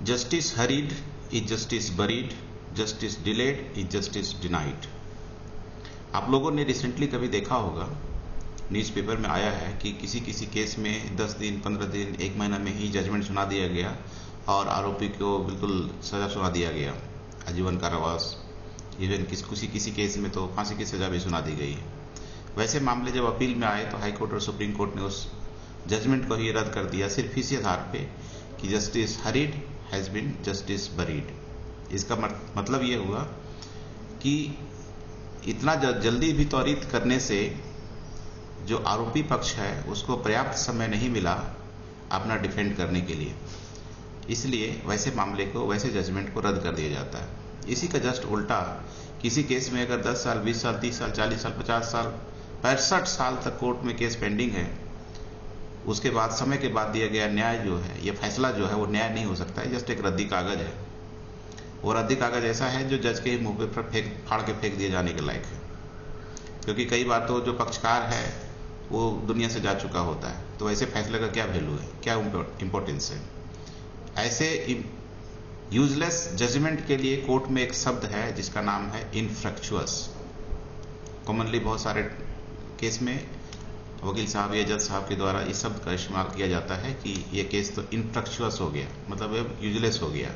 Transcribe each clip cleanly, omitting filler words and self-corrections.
Justice hurried is justice buried, justice delayed is justice denied। आप लोगों ने recently कभी देखा होगा, न्यूज़पेपर में आया है कि किसी किसी केस में 10 दिन 15 दिन 1 महीना में ही जजमेंट सुना दिया गया और आरोपी को बिल्कुल सजा सुना दिया गया, आजीवन कारावास। इवन किसी केस में तो फांसी की सजा भी सुना दी गई है। वैसे मामले जब अपील में आए तो हाई कोर्ट और सुप्रीम कोर्ट ने उस जजमेंट को ही रद्द कर दिया, सिर्फ इसी आधार पे कि justice hurried has been justice buried. इसका मतलब ये हुआ कि इतना जल्दी भी त्वरित करने से जो आरोपी पक्ष है उसको पर्याप्त समय नहीं मिला अपना डिफेंड करने के लिए, इसलिए वैसे मामले को, वैसे जजमेंट को रद्द कर दिया जाता है। इसी का जस्ट उल्टा किसी केस में अगर 10 साल 20 साल 30 साल 40 साल 50 साल 65 साल तक कोर्ट में केस पेंडिंग है, उसके बाद समय के बाद दिया गया न्याय जो है, यह फैसला जो है वो न्याय नहीं हो सकता है, जस्ट एक रद्दी कागज है। वो रद्दी कागज ऐसा है जो जज के मुंह पे फाड़ के फेंक दिए जाने के लायक है, क्योंकि कई बार तो जो पक्षकार है वो दुनिया से जा चुका होता है, तो ऐसे फैसले का क्या वैल्यू है, क्या इंपॉर्टेंस है। ऐसे यूजलेस जजमेंट के लिए कोर्ट में एक शब्द है जिसका नाम है इनफ्रक्चुअस। कॉमनली बहुत सारे केस में वकील साहब या जज साहब के द्वारा इस शब्द का इस्तेमाल किया जाता है कि ये केस तो इनफ्रक्चुअस हो गया, मतलब यूजलेस हो गया,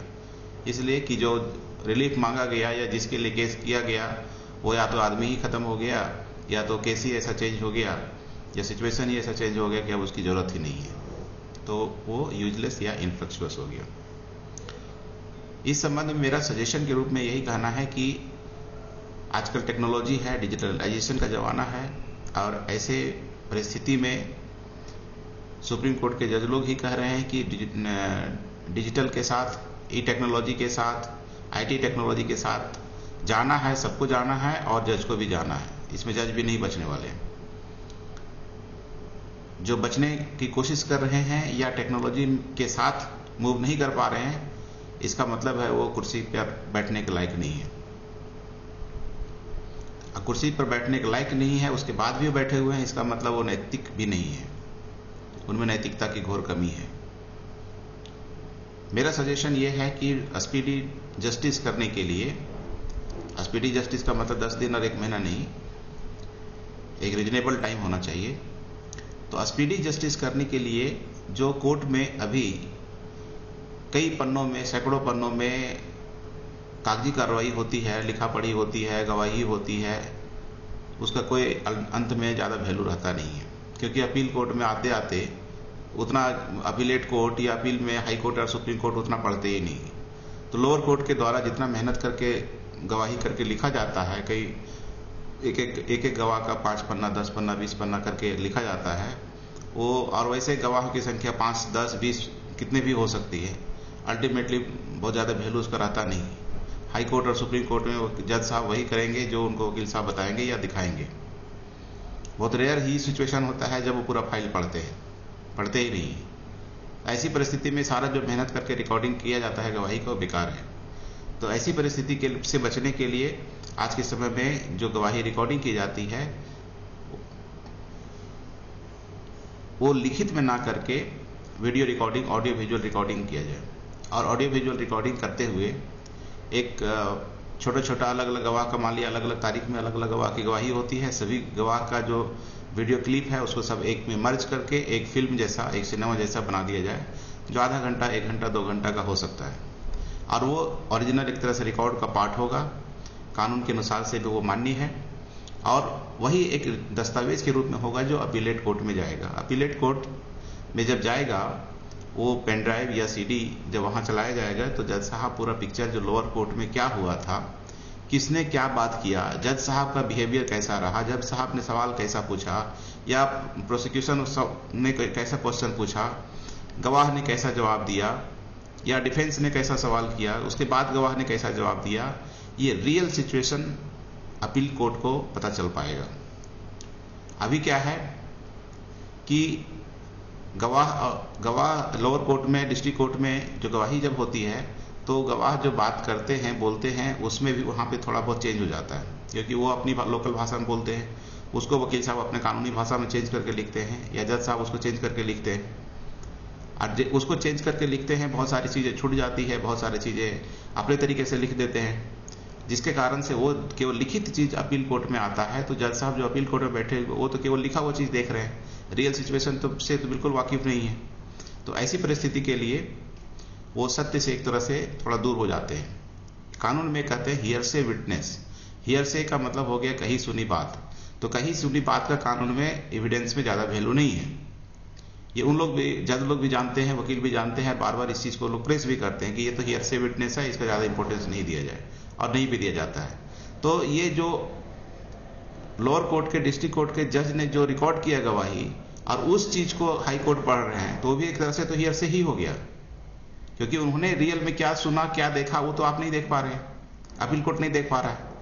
इसलिए कि जो रिलीफ मांगा गया या जिसके लिए केस किया गया वो या तो आदमी ही खत्म हो गया, या तो केस ही ऐसा चेंज हो गया, या सिचुएशन ही ऐसा चेंज हो गया कि अब उसकी जरूरत ही नहीं है, तो वो यूजलेस या इनफ्रक्चुअस हो गया। इस संबंध में मेरा सजेशन के रूप में यही कहना है कि आजकल टेक्नोलॉजी है, डिजिटलाइजेशन का जमाना है, और ऐसे परिस्थिति में सुप्रीम कोर्ट के जज लोग ही कह रहे हैं कि डिजिटल के साथ, ई टेक्नोलॉजी के साथ, आईटी टेक्नोलॉजी के साथ जाना है, सबको जाना है और जज को भी जाना है। इसमें जज भी नहीं बचने वाले। जो बचने की कोशिश कर रहे हैं या टेक्नोलॉजी के साथ मूव नहीं कर पा रहे हैं, इसका मतलब है वो कुर्सी पर बैठने के लायक नहीं है। कुर्सी पर बैठने के लायक नहीं है, उसके बाद भी वो बैठे हुए हैं, इसका मतलब वो नैतिक भी नहीं है, उनमें नैतिकता की घोर कमी है। मेरा सजेशन ये है कि स्पीडी जस्टिस करने के लिए, स्पीडी जस्टिस का मतलब 10 दिन और 1 महीना नहीं, एक रीजनेबल टाइम होना चाहिए। तो स्पीडी जस्टिस करने के लिए जो कोर्ट में अभी कई पन्नों में, सैकड़ों पन्नों में कागजी कार्रवाई होती है, लिखा पढ़ी होती है, गवाही होती है, उसका कोई अंत में ज़्यादा वैल्यू रहता नहीं है, क्योंकि अपील कोर्ट में आते आते उतना अपीलेट कोर्ट या अपील में हाई कोर्ट और सुप्रीम कोर्ट उतना पढ़ते ही नहीं। तो लोअर कोर्ट के द्वारा जितना मेहनत करके गवाही करके लिखा जाता है, कई एक गवाह का 5 पन्ना 10 पन्ना 20 पन्ना करके लिखा जाता है वो, और वैसे गवाहों की संख्या 5 10 20 कितने भी हो सकती है, अल्टीमेटली बहुत ज़्यादा वैल्यू उसका रहता नहीं। हाई कोर्ट और सुप्रीम कोर्ट में जज साहब वही करेंगे जो उनको वकील साहब बताएंगे या दिखाएंगे। बहुत रेयर ही सिचुएशन होता है जब वो पूरा फाइल पढ़ते हैं, पढ़ते ही नहीं। ऐसी परिस्थिति में सारा जो मेहनत करके रिकॉर्डिंग किया जाता है गवाही को, बेकार है। तो ऐसी परिस्थिति से बचने के लिए आज के समय में जो गवाही रिकॉर्डिंग की जाती है वो लिखित में ना करके video recording, audio visual recording किया जाए। और ऑडियो विजुअल रिकॉर्डिंग करते हुए एक छोटा छोटा अलग अलग गवाह का, मान लिया अलग अलग तारीख में अलग अलग गवाह की गवाही होती है, सभी गवाह का जो वीडियो क्लिप है उसको सब एक में मर्ज करके एक फिल्म जैसा, एक सिनेमा जैसा बना दिया जाए, जो आधा घंटा 1 घंटा 2 घंटा का हो सकता है। और वो ओरिजिनल एक तरह से रिकॉर्ड का पार्ट होगा, कानून के अनुसार से भी वो मान्य है, और वही एक दस्तावेज के रूप में होगा जो अपीलेट कोर्ट में जाएगा। अपीलेट कोर्ट में जब जाएगा वो पेन ड्राइव या सीडी जब वहाँ चलाया जाएगा तो जज साहब पूरा पिक्चर जो लोअर कोर्ट में क्या हुआ था, किसने क्या बात किया, जज साहब का बिहेवियर कैसा रहा, जज साहब ने सवाल कैसा पूछा, या प्रोसिक्यूशन ने कैसा क्वेश्चन पूछा, गवाह ने कैसा जवाब दिया, या डिफेंस ने कैसा सवाल किया, उसके बाद गवाह ने कैसा जवाब दिया, ये रियल सिचुएशन अपील कोर्ट को पता चल पाएगा। अभी क्या है कि गवाह लोअर कोर्ट में, डिस्ट्रिक्ट कोर्ट में जो गवाही जब होती है तो गवाह जो बात करते हैं, बोलते हैं, उसमें भी वहाँ पे थोड़ा बहुत चेंज हो जाता है, क्योंकि वो अपनी लोकल भाषा में बोलते हैं, उसको वकील साहब अपने कानूनी भाषा में चेंज करके लिखते हैं, या जज साहब उसको चेंज करके लिखते हैं। और उसको चेंज करके लिखते हैं, बहुत सारी चीज़ें छूट जाती है, बहुत सारी चीज़ें अपने तरीके से लिख देते हैं, जिसके कारण से वो केवल लिखित चीज़ अपील कोर्ट में आता है तो जज साहब जो अपील कोर्ट में बैठे वो तो केवल लिखा हुआ चीज़ देख रहे हैं, रियल सिचुएशन से तो बिल्कुल वाकिफ नहीं है। तो ऐसी परिस्थिति के लिए वो सत्य से एक तरह से थोड़ा दूर हो जाते हैं। कानून में कहते हैं हियरसे विटनेस। हियरसे का मतलब हो गया कहीं सुनी बात, तो कहीं सुनी बात का कानून में एविडेंस में ज़्यादा वैल्यू नहीं है। ये उन लोग भी, जज लोग भी जानते हैं, वकील भी जानते हैं, बार बार इस चीज़ को लोग प्रेस भी करते हैं कि ये तो हियरसे विटनेस है, इसका ज़्यादा इंपॉर्टेंस नहीं दिया जाए, और नहीं भी दिया जाता है। तो ये जो लोअर कोर्ट के, डिस्ट्रिक्ट कोर्ट के जज ने जो रिकॉर्ड किया गवाही, और उस चीज़ को हाई कोर्ट पढ़ रहे हैं, तो भी एक तरह से तो हियरसे ही हो गया, क्योंकि उन्होंने रियल में क्या सुना, क्या देखा, वो तो आप नहीं देख पा रहे हैं, अपील कोर्ट नहीं देख पा रहा है।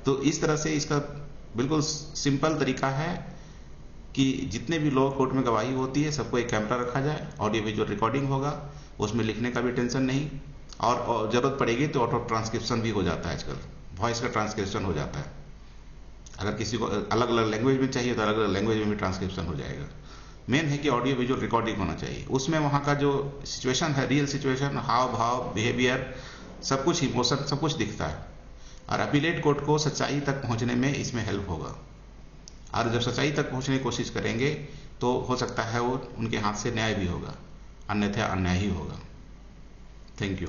तो इस तरह से इसका बिल्कुल सिंपल तरीका है कि जितने भी लोअर कोर्ट में गवाही होती है सबको एक कैमरा रखा जाए, ऑडियो विजुअल रिकॉर्डिंग होगा, उसमें लिखने का भी टेंशन नहीं, और जरूरत पड़ेगी तो ऑटो ट्रांसक्रिप्शन भी हो जाता है, आजकल वॉइस का ट्रांसक्रिप्शन हो जाता है। अगर किसी को अलग अलग लैंग्वेज में चाहिए तो अलग अलग लैंग्वेज में भी ट्रांसक्रिप्शन हो जाएगा। मेन है कि ऑडियो विजुअल रिकॉर्डिंग होना चाहिए, उसमें वहाँ का जो सिचुएशन है, रियल सिचुएशन, हाव भाव, बिहेवियर, सब कुछ, इमोशन, सब कुछ दिखता है। और अपीलेट कोर्ट को सच्चाई तक पहुँचने में इसमें हेल्प होगा, और जब सच्चाई तक पहुँचने की कोशिश करेंगे तो हो सकता है वो उनके हाथ से न्याय भी होगा, अन्यथा अन्याय ही होगा। Thank you.